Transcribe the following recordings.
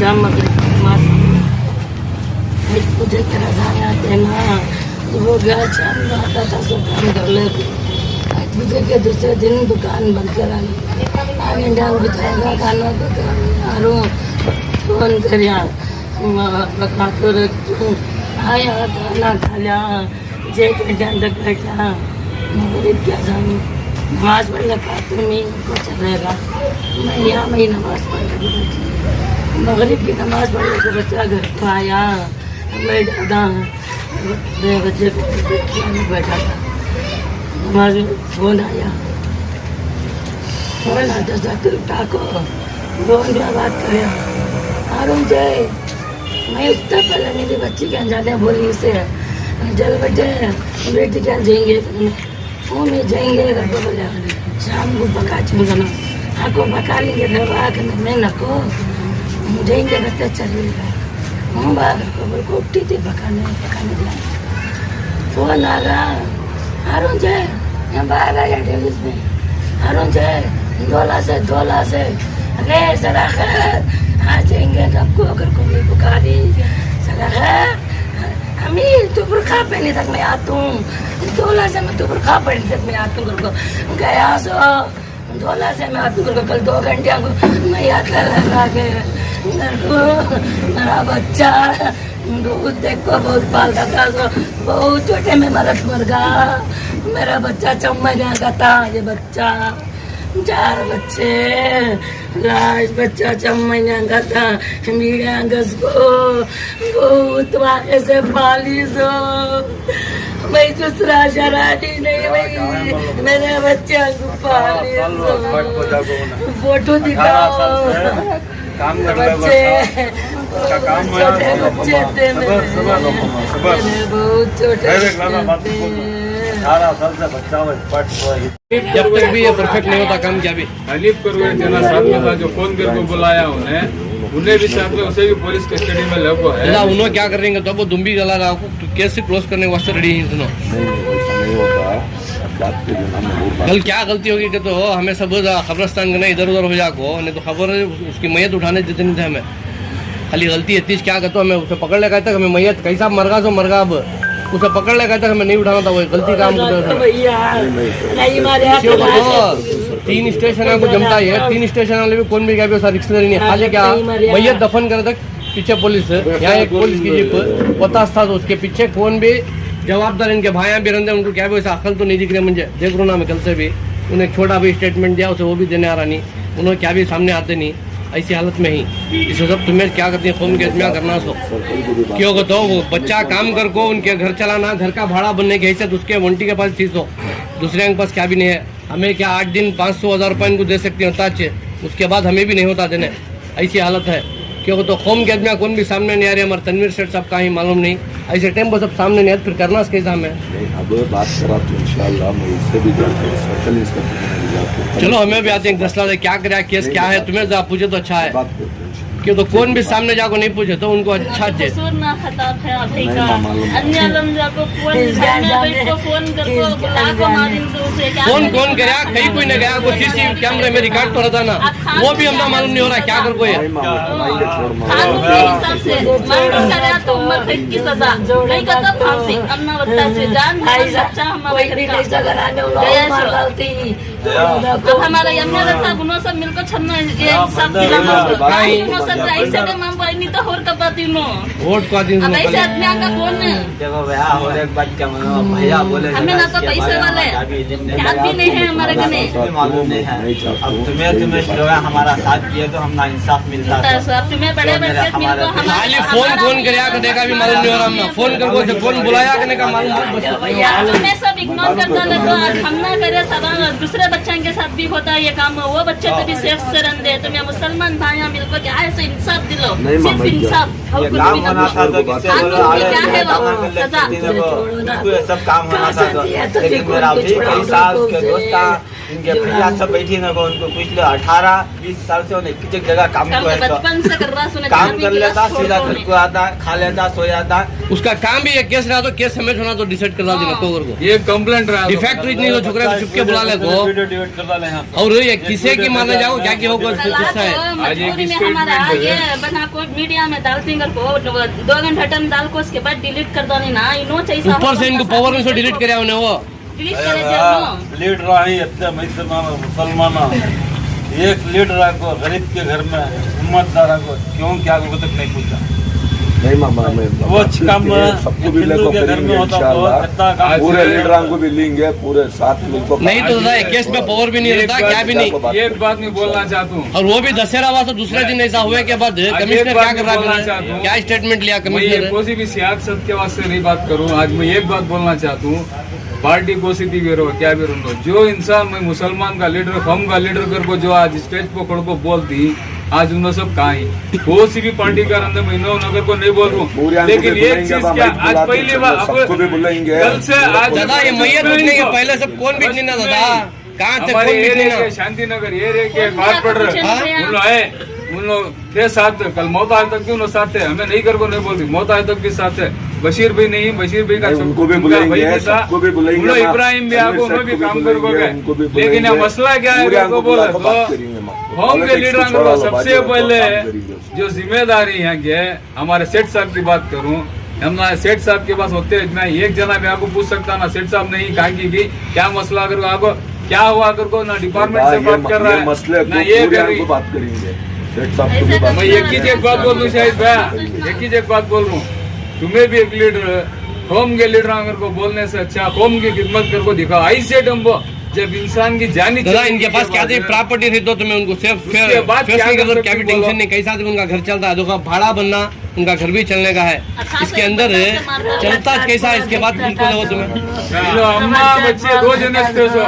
शाम मुझे तरस आया देना हो गया। शाम में आता था तो काम कर लेते। आज मुझे के दूसरे दिन दुकान बंद करानी आगे डाल बिठाएगा खाना तो फोन कर तो रखूँ आया खाना खा लिया 6 घंटे अंदर बैठा मगरिब क्या जानूँ नमाज पढ़ने का तुम्हें को चलेगा मैं यहाँ में नमाज पढ़ने को बैठी मगरिब की नमाज पढ़ने को बच्चा घर को आया मैं दादा बच्चे बैठा था नमाज फोन आया जाकर उठा को फोन में बात करे आरुण जय मैं उससे पहले मेरी बच्ची के अनजाने बोली से चल बेटे बेटी क्या जाएंगे वो में जाएंगे घर को बोले शाम को पका चूंगा ना आपको पका लेंगे घर आकर मैं नको जाएंगे बच्चे चलिएगा हम बाहर को बोल को उठी थी पकाने दिया फोन आ रहा आरुण जय यहाँ बाहर आया डेलिस में आरुण जय धोला से अरे सरा आ जाएंगे आपको अगर कोई पुकारी सरा हमी तो बुरखा पहने तक मैं आता हूँ धोला से मैं तो बुरखा पहने तक मैं आता हूँ घर को गया सो धोला से मैं आती हूँ घर को कल 2 घंटे को मैं याद लगा के मेरा बच्चा दूध देखो बहुत पालता था सो बहुत छोटे में मर गया मेरा बच्चा चम्मच का था ये बच्चा 4 बच्चे लाश बच्चा 6 महीने का था मीडिया गस को बहुत वाक़े से पाली सो मैं दूसरा शराबी नहीं भाई मेरे बच्चे को पाली सो फोटो दिखाओ बच्चे छोटे बच्चे थे मेरे बहुत छोटे जब तक भी ये परफेक्ट नहीं होता काम क्या भी हनीफ को साथ में था जो फोन करके बुलाया उन्हें भी साथ में उसे भी पुलिस कस्टडी में लगो है अल्लाह उन्होंने क्या करेंगे तो वो तुम भी गला रहा हो केस से क्लोज करने के वास्ते रेडी हैं सुनो कल क्या गलती होगी कि तो हमें सब खबरस्तान करना इधर उधर हो जाको नहीं तो खबर उसकी मैयत उठाने देते नहीं थे हमें खाली गलती है तीस क्या कहते हमें उसे पकड़ ले कहता हमें मैयत कैसा मरगा सो मरगा अब उसे पकड़ ले कहता हमें नहीं उठाना था वो गलती काम को 3 स्टेशन को जमता है 3 स्टेशन वाले भी कौन भी क्या भी रिश्तेदारी नहीं खाली क्या मैयत दफन करे तक पीछे पुलिस यहाँ एक पुलिस की जीप पतास था तो उसके पीछे कौन भी जवाबदार इनके भाइयाँ भी रहते उनको क्या भी वैसा अकल तो नहीं दिख रही मुझे देख रो ना मैं कल से भी उन्हें छोटा भी स्टेटमेंट दिया उसे वो भी देने आ रहा नहीं उन्होंने क्या भी सामने आते नहीं ऐसी हालत में ही इस सब तुम्हें क्या करती है फोन के इतना करना सो क्यों तो वो बच्चा काम कर को उनके घर चलाना घर का भाड़ा बनने की हैसियत उसके वंटी के पास थी सो दूसरे के पास क्या भी नहीं है हमें क्या 8 दिन 500,000 रुपये इनको दे सकते हैं होता अच्छे उसके बाद हमें भी नहीं होता देने ऐसी हालत है क्योंकि तो कौम के आदमी कौन भी सामने नहीं आ रही हमारे तनवीर सेठ साहब का ही मालूम नहीं ऐसे टाइम पर सब सामने नहीं आते फिर करना कैसा हमें चलो हमें भी आते हैं 10 लाख क्या करे केस क्या है तुम्हें जरा पूछे तो अच्छा है क्यों तो कौन भी सामने जाको नहीं पूछे तो उनको अच्छा है कौन गया कहीं कोई नहीं गया कोई सीसी कैमरे में रिकॉर्ड तो रहता ना वो भी हमें मालूम नहीं हो रहा क्या कर कोई अब हमारा सब मिलकर छन्ना ऐसे नहीं तो और कपाती वोट को दिन अब ऐसे आदमी का कौन देखो भैया और एक बात क्या भैया बोले हमें ना तो पैसे वाले याद भी नहीं है हमारे गने मालूम नहीं है अब तुम्हें हमारा साथ किए तो हम ना इंसाफ मिलता है अब तुम्हें बड़े बच्चे मिलको खाली फोन कराया करने का भी मालूम नहीं हो रहा फोन करके से फोन बुलाया करने का मालूम तुम्हें सब इग्नोर करता है तो आज हम ना करे सब दूसरे बच्चों के साथ भी होता है ये काम वो बच्चे तो भी सेफ से रन दे तुम्हें मुसलमान भाइयां मिलकर क्या ऐसे इंसाफ दिलो सिर्फ इंसाफ क्या है वो सजा सब काम होना था लेकिन मेरा भी कई साल के दोस्त इनके भैया सब बैठी ना उनको पूछ लो 18-20 साल से उन्हें एक जगह काम काम को है तो बचपन से कर रहा सुने काम कर लेता सीधा घर को आता खा लेता सो जाता उसका काम भी एक केस रहा तो केस समेत होना तो डिसाइड कर देगा तो को ये कंप्लेंट रहा डिफेक्ट नहीं तो छोकरा को चुप के बुला ले को और ये किसे की मारने जाओ क्या की होगा गुस्सा है आज एक मजबूरी में statement हमारा है। ये बना को मीडिया में डालते हैं को 2 घंटा टाइम डाल को उसके बाद डिलीट कर दो नहीं ना इनो चाहिए ऊपर से इनको पावर में से डिलीट करे उन्हें वो डिलीट करे जब लीडर आई इतने मुसलमान एक लीडर को गरीब के घर में हिम्मतदार को क्यों क्या को तक नहीं पूछा नहीं मामा मैं वो काम सबको भी हिंदू के घर में होता तो कितना काम पूरे लीडरों को भी लेंगे पूरे साथ मिलकर नहीं तो दादा केस में पावर भी नहीं रहता क्या भी नहीं एक बात मैं बोलना चाहता हूँ और वो भी दशहरा हुआ तो दूसरे दिन ऐसा हुए के बाद कमिश्नर क्या कर रहा है क्या स्टेटमेंट लिया मैं ये कमिश्नर कोई भी सियासत के वास्ते नहीं बात करूँ आज मैं एक बात बोलना चाहता हूँ पार्टी को सीधी बेरो क्या बेरो जो इंसान मैं मुसलमान का लीडर कौम का लीडर कर को जो आज स्टेज पर खड़ को बोल दी आज उन्होंने सब कहा ही कोई सी भी पार्टी का अंदर महीनों नगर को नहीं बोल रहा हूँ लेकिन एक चीज क्या आज पहली बार सबको भी बुलाएंगे कल से आज दादा ये मैयत उठने के पहले सब कौन बिकने ना दादा कहाँ थे हमारे कौन बिकने एरिया ना के शांतिनगर एरिया के कारपोरेटर उन लोग थे साथ कल मौत आज तक भी उन्होंने साथ थे हमें नहीं कर को नहीं बोलती मौत आज तक भी साथ है बशीर भाई नहीं बशीर भाई का उनको भी बुलाएंगे सबको भी बुलाएंगे इब्राहिम भी आपको उन्हें भी काम कर गए लेकिन यहाँ मसला क्या है को बोले तो होम के लीडर को सबसे पहले जो जिम्मेदारी यहाँ की है हमारे सेठ साहब की बात करूँ हम ना सेठ साहब के पास होते इतना एक जना भी आपको पूछ सकता ना सेठ साहब नहीं कहा की क्या मसला अगर आपको क्या हुआ अगर को ना डिपार्टमेंट से बात कर रहा है मसले ना ये कर रही बात करेंगे सेठ साहब को भी बात मैं एक ही एक बात बोल दूं शायद भैया एक ही एक बात बोल रहा हूँ तुम्हें भी एक लीडर कौम के लीडर अगर को बोलने से अच्छा कौम की खिदमत कर को दिखाओ ऐसे डम्बो जब इंसान की जानी दादा इनके पास क्या थी प्रॉपर्टी थी तो तुम्हें उनको सेफ उसके बाद क्या कर सकते क्या भी बोलो? टेंशन नहीं कैसा भी उनका घर चलता है देखो भाड़ा बनना उनका घर भी चलने का है इसके अंदर चलता कैसा है इसके बाद उनको देखो तुम्हें अम्मा बच्चे 2 जने स्टेशो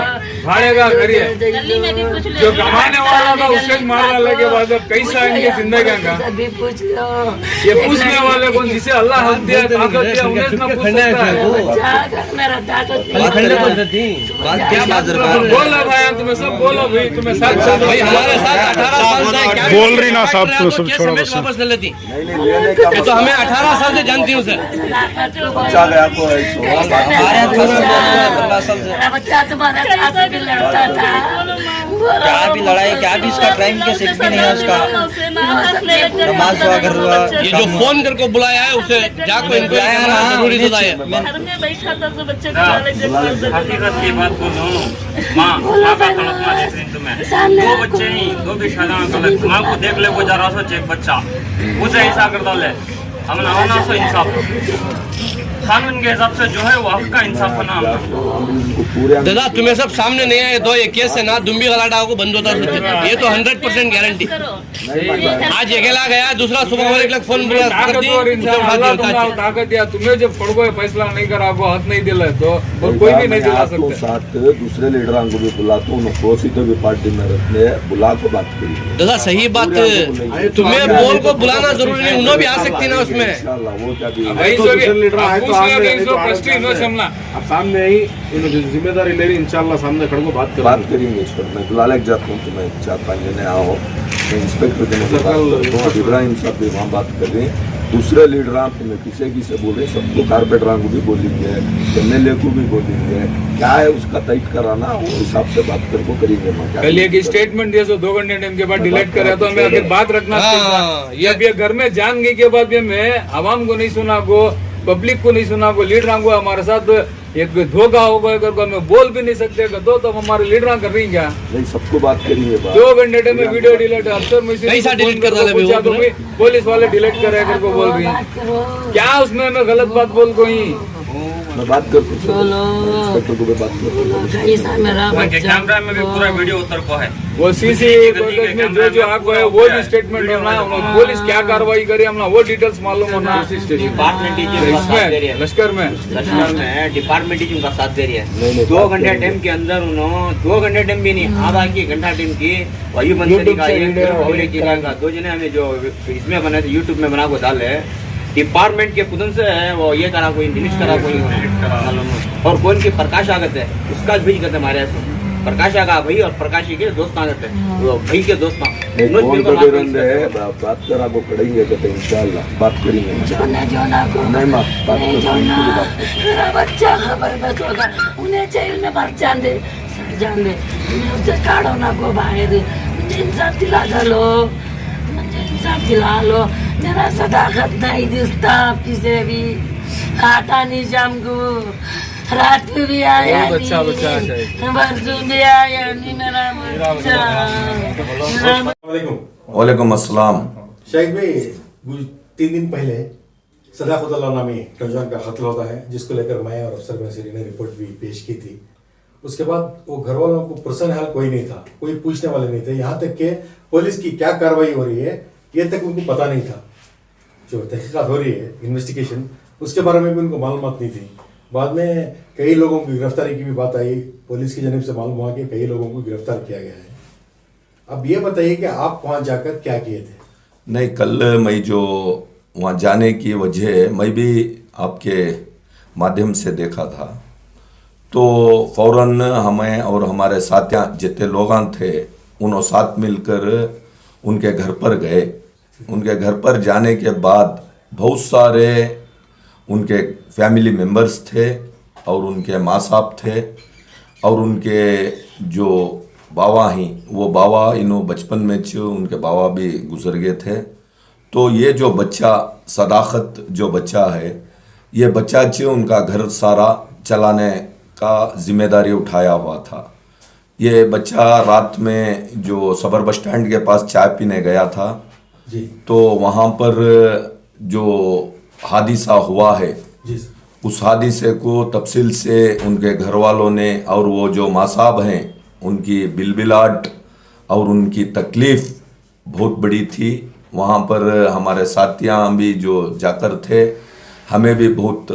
भाड़े का घर है गली में भी पूछ जो ले कमाने वाला था उससे मारने लगे बाद अब कैसा इनकी जिंदगी का अभी पूछ लो ये पूछने वाले कौन जिसे अल्लाह हक दिया ताकत दिया उन्हें इतना पूछ सकता है जाकर मेरा ताकत क्या बात बोलो भाई तुम्हें सब बोलो भाई तुम्हें साथ साथ भाई हमारे साथ 18 साल से क्या बोल रही ना साहब तो सब छोड़ो बस। वापस ले लेती नहीं लेने का ये तो हमें 18 साल से जानती हूँ सर बच्चा गया को मेरा बच्चा तुम्हारा साथ भी लड़ता था क्या भी लड़ाई क्या भी इसका क्राइम केस एक भी नहीं है उसका नमाज हुआ घर हुआ ये जो फोन करके बुलाया है उसे जाकर इंक्वायरी करना जरूरी होता है घर में बैठा था तो बच्चे को गाली हकीकत की बात बोलो माँ माँ का गलत माँ देख रही तुम्हें 2 बच्चे नहीं 2 भी शादा गलत माँ को देख ले वो जा रहा था एक बच्चा उसे ऐसा कर डाले हम ना होना सो इंसाफ कानून के हिसाब से जो है वो हक का इंसाफ होना हमने दादा तुम्हें सब सामने नहीं आए दो ये केस है ना दुम्बी गलाटा को बंद होता है ये तो 100% गारंटी आज अकेला गया दूसरा सुबह और 1 लाख फोन बुला कर दी ताकतवर इंसान अल्लाह तुम्हारा ताकत दिया तुम्हें जब पड़को फैसला नहीं करा आपको हाथ नहीं दिला तो और कोई भी नहीं दिला आपको सकते साथ दूसरे लीडरों को भी बुला तो उनको सीधे भी पार्टी में रखने बुला को बात करिए दादा सही बात तुम्हें बोल को बुलाना जरूरी नहीं उन्होंने भी आ सकती ना उसमें इंशाल्लाह वो क्या भी भाई सो भी पूछने के इसको प्रश्न नो समला अब सामने आई इन्होंने जो जिम्मेदारी ले रही इंशाल्लाह सामने खड़को बात बात करेंगे इस पर मैं बुला ले जाता हूँ तुम्हें 4-5 जने आओ इंस्पेक्टर जनरल इब्राहिम साहब भी वहाँ बात कर रहे हैं दूसरे लीडर तुम्हें किसी से बोले सबको कारपेटर को भी बोलेंगे MLA को भी बोलेंगे क्या है उसका टाइट कराना वो हिसाब से बात कर को करेंगे कल एक स्टेटमेंट दिया तो 2 घंटे टाइम के बाद डिलीट करे तो हमें आगे बात रखना चाहिए अब ये घर में जान गई के बाद भी मैं आवाम को नहीं सुना को पब्लिक को नहीं सुना को लीडर को हमारे साथ एक धोखा होगा अगर को हमें बोल भी नहीं सकते तो हमारे लीडर कर रही क्या नहीं सबको बात करेंगे 2 घंटे में वीडियो डिलीट अफसर मुझे कैसा डिलीट कर डाले पूछा तो पुलिस वाले डिलीट करे कर को बोल रही है क्या उसमें मैं गलत बात बोल कोई मैं बात करता हूँ इंस्पेक्टर को भी बात करता हूँ कैसा मेरा उनके बच्चा कैमरा में भी पूरा वीडियो उतर को है वो सीसी में जो आपको है वो भी स्टेटमेंट होना है पुलिस क्या कार्रवाई करे हमने वो डिटेल्स मालूम होना डिपार्टमेंट इसमें लश्कर में डिपार्टमेंट ही उनका साथ दे रही नहीं, है 2 घंटे टाइम के अंदर उन्होंने 2 घंटे टाइम भी नहीं आधा की घंटा टाइम की वही बंसरी का एक जिला का 2 जने हमें जो इसमें बने थे यूट्यूब में बना को डाले डिपार्टमेंट के खुदन से है वो ये करा कोई डिलीट करा कोई और कौन की प्रकाश आगत है उसका भी करते हमारे ऐसे प्रकाशा का भाई और प्रकाशी के दोस्त थे, वो भाई के दोस्त कौन तो दे रंदे है बात कर आपको करेंगे कहते इंशाल्लाह बात करेंगे जोना को नहीं माँ बात नहीं कर जोना मेरा बच्चा खबर बस होगा उन्हें जेल में भर जान दे सर जान दे उन्हें उससे काढ़ो ना को बाहर मुझे इंसाफ दिला दो मुझे इंसाफ दिला लो मेरा सदाकत नहीं दिखता किसे भी आता नहीं शाम को रात में भी आया बहुत अच्छा बच्चा है नहीं परसों भी आया नहीं मेरा बच्चा वालेकुम वालेकुम अस्सलाम। शाहिद भाई 3 दिन पहले सदाकतुल्लाह नामी नौजवान का कत्ल होता है, जिसको लेकर मैं और अफसर मैसरी ने रिपोर्ट भी पेश की थी। उसके बाद वो घर वालों को पुरसन हाल कोई नहीं था, कोई पूछने वाले नहीं थे, यहाँ तक कि पुलिस की क्या कार्रवाई हो रही है ये तक उनको पता नहीं था। जो तहकीकात हो रही है इन्वेस्टिगेशन उसके बारे में भी उनको मालूमात नहीं थी। बाद में कई लोगों की गिरफ्तारी की भी बात आई, पुलिस की जानिब से मालूम हुआ कि कई लोगों को गिरफ्तार किया गया है। अब ये बताइए कि आप वहाँ जाकर क्या किए थे? नहीं, कल मैं जो वहाँ जाने की वजह मैं भी आपके माध्यम से देखा था, तो फौरन हमें और हमारे साथियाँ जितने लोग थे उन्होंने साथ मिलकर उनके घर पर गए। उनके घर पर जाने के बाद बहुत सारे उनके फैमिली मेंबर्स थे और उनके माँ साहब थे और उनके जो बाबा हैं वो बाबा इन्हों बचपन में उनके बाबा भी गुजर गए थे। तो ये जो बच्चा सदाकत जो बच्चा है, ये बच्चा उनका घर सारा चलाने का जिम्मेदारी उठाया हुआ था। ये बच्चा रात में जो सबर बस स्टैंड के पास चाय पीने गया था जी। तो वहाँ पर जो हादिसा हुआ है जी। उस हादिसे को तफसील से उनके घर वालों ने और वो जो माँ साहब हैं उनकी बिलबिलाट और उनकी तकलीफ़ बहुत बड़ी थी। वहाँ पर हमारे साथियाँ भी जो जाकर थे, हमें भी बहुत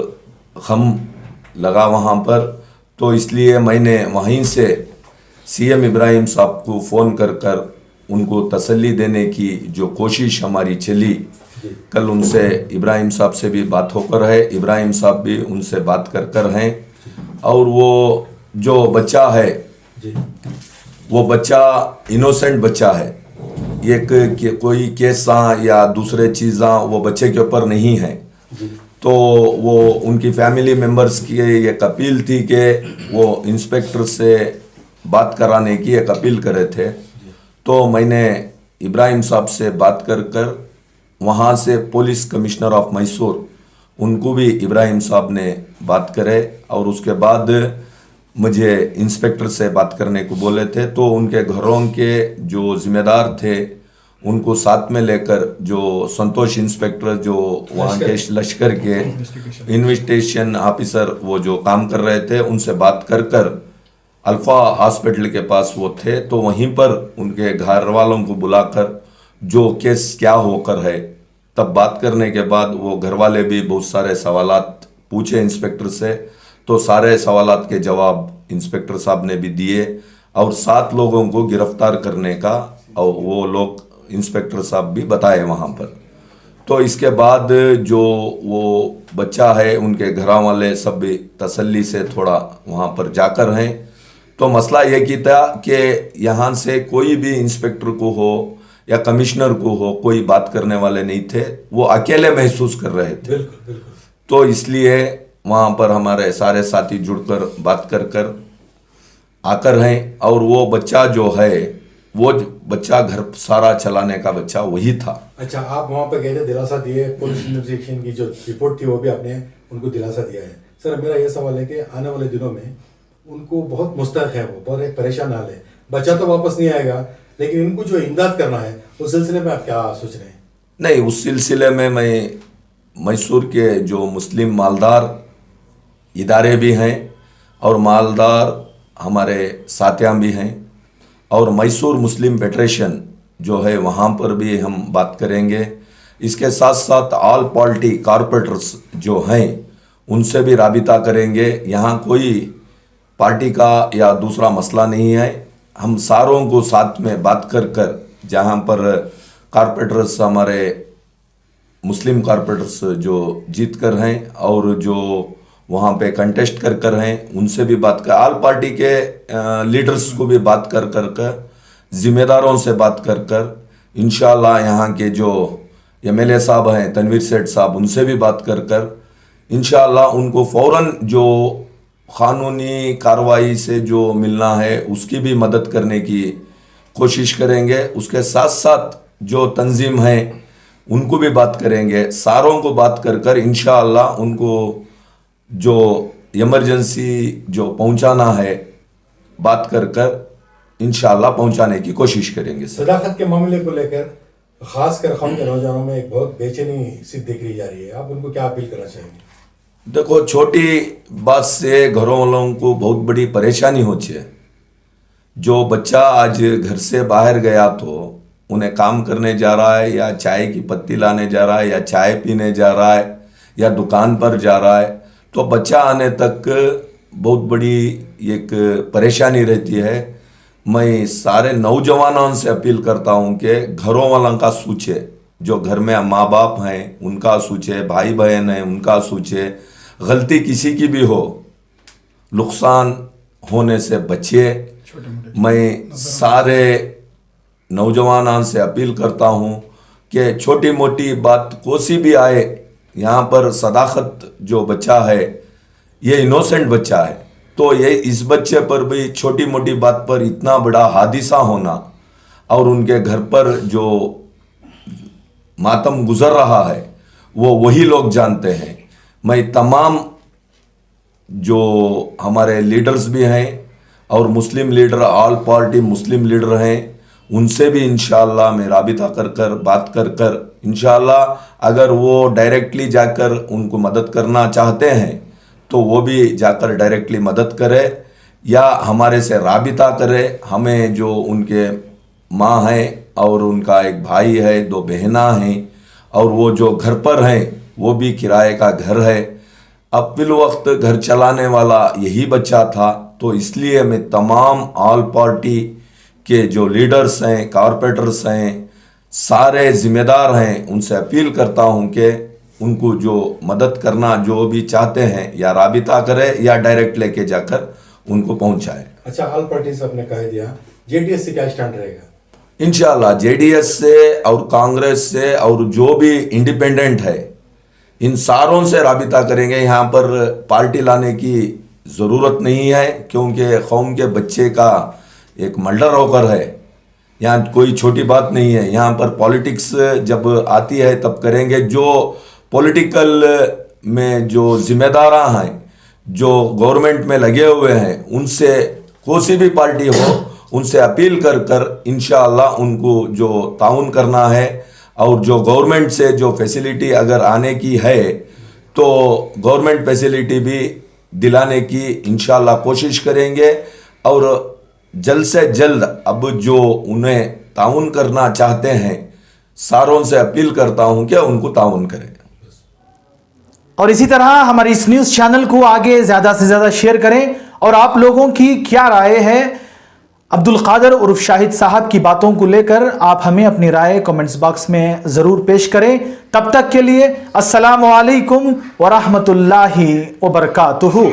गम लगा वहाँ पर। तो इसलिए मैंने वहीं से सीएम इब्राहिम साहब को फ़ोन कर उनको तसल्ली देने की जो कोशिश हमारी चली, कल उनसे इब्राहिम साहब से भी बात होकर है, इब्राहिम साहब भी उनसे बात कर हैं। और वो जो बच्चा है वो बच्चा इनोसेंट बच्चा है, ये कोई केसा या दूसरे चीज़ा वो बच्चे के ऊपर नहीं है। तो वो उनकी फैमिली मेंबर्स की एक अपील थी कि वो इंस्पेक्टर से बात कराने की एक अपील करे थे। तो मैंने इब्राहिम साहब से बात कर वहाँ से पुलिस कमिश्नर ऑफ मैसूर उनको भी इब्राहिम साहब ने बात करे और उसके बाद मुझे इंस्पेक्टर से बात करने को बोले थे। तो उनके घरों के जो जिम्मेदार थे उनको साथ में लेकर जो संतोष इंस्पेक्टर जो वहाँ के लश्कर के इन्वेस्टिगेशन ऑफिसर वो जो काम कर रहे थे उनसे बात कर अल्फा हॉस्पिटल के पास वो थे। तो वहीं पर उनके घर वालों को बुलाकर जो केस क्या होकर है तब बात करने के बाद वो घर वाले भी बहुत सारे सवालात पूछे इंस्पेक्टर से। तो सारे सवालात के जवाब इंस्पेक्टर साहब ने भी दिए और 7 लोगों को गिरफ्तार करने का और वो लोग इंस्पेक्टर साहब भी बताए वहाँ पर। तो इसके बाद जो वो बच्चा है उनके घर वाले सब भी तसल्ली से थोड़ा वहाँ पर जाकर हैं। तो मसला ये की था कि यहाँ से कोई भी इंस्पेक्टर को हो या कमिश्नर को हो कोई बात करने वाले नहीं थे, वो अकेले महसूस कर रहे थे। तो इसलिए वहाँ पर हमारे सारे साथी जुड़कर बात कर आकर हैं और वो बच्चा जो है वो बच्चा घर सारा चलाने का बच्चा वही था। अच्छा, आप वहाँ पर गए थे, दिलासा दिए, पुलिस इन्वेस्टिगेशन की जो रिपोर्ट थी वो भी आपने उनको दिलासा दिया है। सर मेरा ये सवाल है कि आने वाले दिनों में उनको बहुत मुस्तक है, वो बहुत एक परेशान हाल है, बच्चा तो वापस नहीं आएगा लेकिन इनको जो इमदाद करना है उस सिलसिले में आप क्या सोच रहे हैं? नहीं, उस सिलसिले में मैं मैसूर के जो मुस्लिम मालदार इदारे भी हैं और मालदार हमारे साथियाँ भी हैं और मैसूर मुस्लिम फेडरेशन जो है वहाँ पर भी हम बात करेंगे। इसके साथ साथ ऑल पार्टी कॉरपोरेटर्स जो हैं उनसे भी राबिता करेंगे। यहाँ कोई पार्टी का या दूसरा मसला नहीं है, हम सारों को साथ में बात कर जहाँ पर कॉरपोरेटर्स हमारे मुस्लिम कॉरपोरेटर्स जो जीत कर हैं और जो वहाँ पे कंटेस्ट कर हैं, उनसे भी बात कर, ऑल पार्टी के लीडर्स को भी बात कर जिम्मेदारों से बात कर इंशाल्लाह यहाँ के जो MLA साहब हैं तनवीर सेठ साहब, उनसे भी बात कर इंशाल्लाह उनको फौरन जो क़ानूनी कार्रवाई से जो मिलना है उसकी भी मदद करने की कोशिश करेंगे। उसके साथ साथ जो तंजीम है उनको भी बात करेंगे, सारों को बात कर इंशाअल्लाह उनको जो इमरजेंसी जो पहुंचाना है बात कर इंशाअल्लाह पहुंचाने की कोशिश करेंगे। सदाकत के मामले को लेकर खासकर क़ौम के नौजवानों में एक बहुत बेचैनी सी दिख रही जा रही है, आप उनको क्या अपील करना चाहेंगे? देखो, छोटी बात से घरों वालों को बहुत बड़ी परेशानी होती है। जो बच्चा आज घर से बाहर गया तो उन्हें काम करने जा रहा है या चाय की पत्ती लाने जा रहा है या चाय पीने जा रहा है या दुकान पर जा रहा है, तो बच्चा आने तक बहुत बड़ी एक परेशानी रहती है। मैं सारे नौजवानों से अपील करता हूं कि घरों वालों का सोचे, जो घर में माँ बाप हैं उनका सोचे, भाई बहन हैं उनका सोचे। गलती किसी की भी हो, नुकसान होने से बचिए। मैं सारे नौजवानों से अपील करता हूं कि छोटी मोटी बात कोसी भी आए, यहाँ पर सदाकत जो बच्चा है ये इनोसेंट बच्चा है, तो ये इस बच्चे पर भी छोटी मोटी बात पर इतना बड़ा हादिसा होना और उनके घर पर जो मातम गुजर रहा है वो वही लोग जानते हैं। मैं तमाम जो हमारे लीडर्स भी हैं और मुस्लिम लीडर, ऑल पार्टी मुस्लिम लीडर हैं, उनसे भी इंशाअल्लाह मैं राबिता कर बात कर इंशाअल्लाह अगर वो डायरेक्टली जाकर उनको मदद करना चाहते हैं तो वो भी जाकर डायरेक्टली मदद करे या हमारे से राबिता करे। हमें जो उनके माँ हैं और उनका एक भाई है, 2 बहना हैं और वो जो घर पर हैं वो भी किराए का घर है। अब फिल वक्त घर चलाने वाला यही बच्चा था, तो इसलिए मैं तमाम ऑल पार्टी के जो लीडर्स हैं, कॉरपोरेटर्स हैं, सारे जिम्मेदार हैं, उनसे अपील करता हूं कि उनको जो मदद करना जो भी चाहते हैं या राबिता करे या डायरेक्ट लेके जाकर उनको पहुंचाए। अच्छा, ऑल पार्टी से आपने कह दिया, जेडीएस से क्या स्टैंड रहेगा? इंशाल्लाह जेडीएस से और कांग्रेस से और जो भी इंडिपेंडेंट है इन सारों से राबिता करेंगे। यहाँ पर पार्टी लाने की ज़रूरत नहीं है क्योंकि कौम के बच्चे का एक मर्डर होकर है, यहाँ कोई छोटी बात नहीं है। यहाँ पर पॉलिटिक्स जब आती है तब करेंगे। जो पॉलिटिकल में जो जिम्मेदार हैं, जो गवर्नमेंट में लगे हुए हैं, उनसे कोई भी पार्टी हो उनसे अपील कर इंशाअल्लाह उनको जो ताउन करना है और जो गवर्नमेंट से जो फैसिलिटी अगर आने की है तो गवर्नमेंट फैसिलिटी भी दिलाने की इंशाअल्लाह कोशिश करेंगे। और जल्द से जल्द अब जो उन्हें ताउन करना चाहते हैं, सारों से अपील करता हूं कि उनको ताउन करें। और इसी तरह हमारे इस न्यूज़ चैनल को आगे ज़्यादा से ज़्यादा शेयर करें। और आप लोगों की क्या राय है अब्दुल कादर उर्फ शाहिद साहब की बातों को लेकर, आप हमें अपनी राय कमेंट्स बॉक्स में ज़रूर पेश करें। तब तक के लिए अस्सलामु अलैकुम व रहमतुल्लाहि व बरकातुहू।